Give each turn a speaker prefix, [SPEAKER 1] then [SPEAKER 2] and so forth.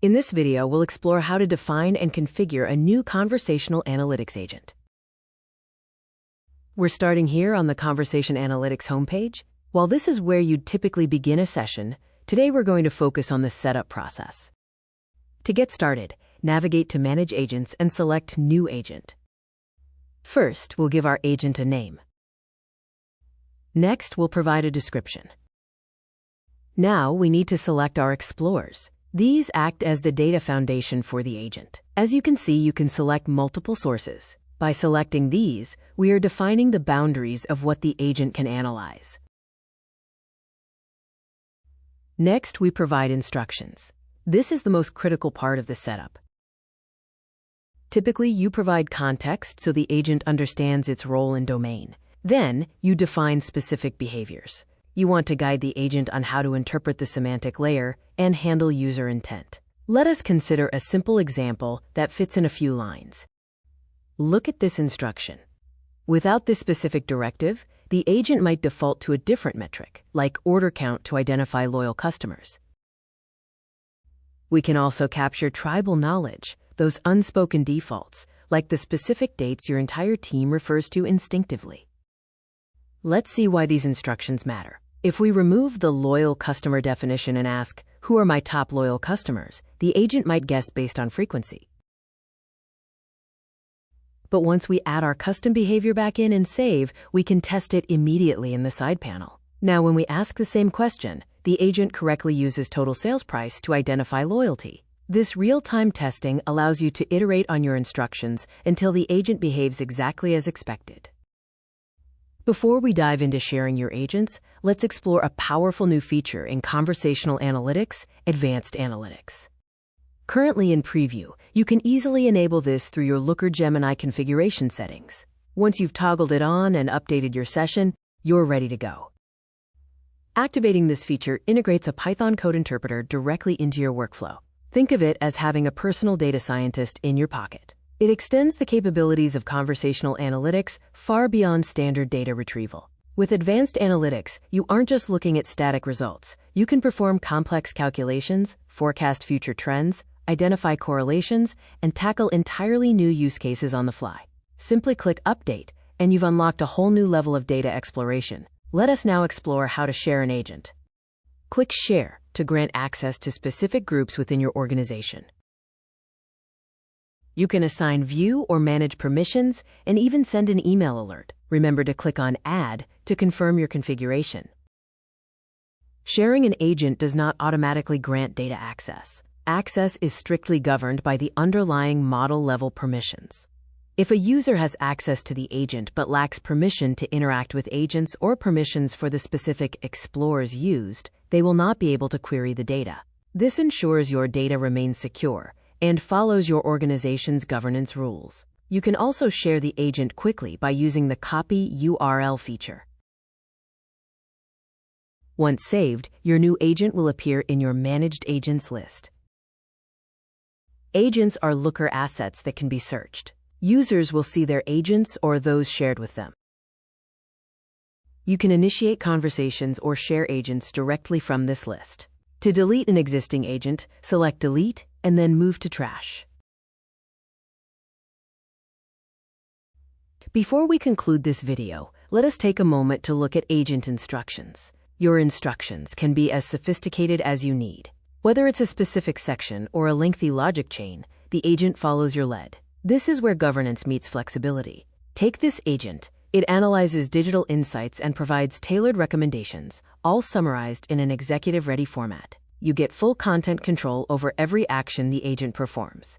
[SPEAKER 1] In this video, we'll explore how to define and configure a new conversational analytics agent. We're starting here on the Conversation Analytics homepage. While this is where you'd typically begin a session, today we're going to focus on the setup process. To get started, navigate to Manage Agents and select New Agent. First, we'll give our agent a name. Next, we'll provide a description. Now, we need to select our explorers. These act as the data foundation for the agent. As you can see, you can select multiple sources. By selecting these, we are defining the boundaries of what the agent can analyze. Next, we provide instructions. This is the most critical part of the setup. Typically, you provide context so the agent understands its role and domain. Then, you define specific behaviors. You want to guide the agent on how to interpret the semantic layer and handle user intent. Let us consider a simple example that fits in a few lines. Look at this instruction. Without this specific directive, the agent might default to a different metric, like order count, to identify loyal customers. We can also capture tribal knowledge, those unspoken defaults, like the specific dates your entire team refers to instinctively. Let's see why these instructions matter. If we remove the loyal customer definition and ask, "Who are my top loyal customers?" the agent might guess based on frequency. But once we add our custom behavior back in and save, we can test it immediately in the side panel. Now, when we ask the same question, the agent correctly uses total sales price to identify loyalty. This real-time testing allows you to iterate on your instructions until the agent behaves exactly as expected. Before we dive into sharing your agents, let's explore a powerful new feature in Conversational Analytics, Advanced Analytics. Currently in preview, you can easily enable this through your Looker Gemini configuration settings. Once you've toggled it on and updated your session, you're ready to go. Activating this feature integrates a Python code interpreter directly into your workflow. Think of it as having a personal data scientist in your pocket. It extends the capabilities of conversational analytics far beyond standard data retrieval. With advanced analytics, you aren't just looking at static results. You can perform complex calculations, forecast future trends, identify correlations, and tackle entirely new use cases on the fly. Simply click Update, and you've unlocked a whole new level of data exploration. Let us now explore how to share an agent. Click Share to grant access to specific groups within your organization. You can assign view or manage permissions and even send an email alert. Remember to click on Add to confirm your configuration. Sharing an agent does not automatically grant data access. Access is strictly governed by the underlying model-level permissions. If a user has access to the agent but lacks permission to interact with agents or permissions for the specific explorers used, they will not be able to query the data. This ensures your data remains secure and follows your organization's governance rules. You can also share the agent quickly by using the Copy URL feature. Once saved, your new agent will appear in your Managed Agents list. Agents are Looker assets that can be searched. Users will see their agents or those shared with them. You can initiate conversations or share agents directly from this list. To delete an existing agent, select Delete and then move to Trash. Before we conclude this video, let us take a moment to look at agent instructions. Your instructions can be as sophisticated as you need. Whether it's a specific section or a lengthy logic chain, the agent follows your lead. This is where governance meets flexibility. Take this agent. It analyzes digital insights and provides tailored recommendations, all summarized in an executive-ready format. You get full content control over every action the agent performs.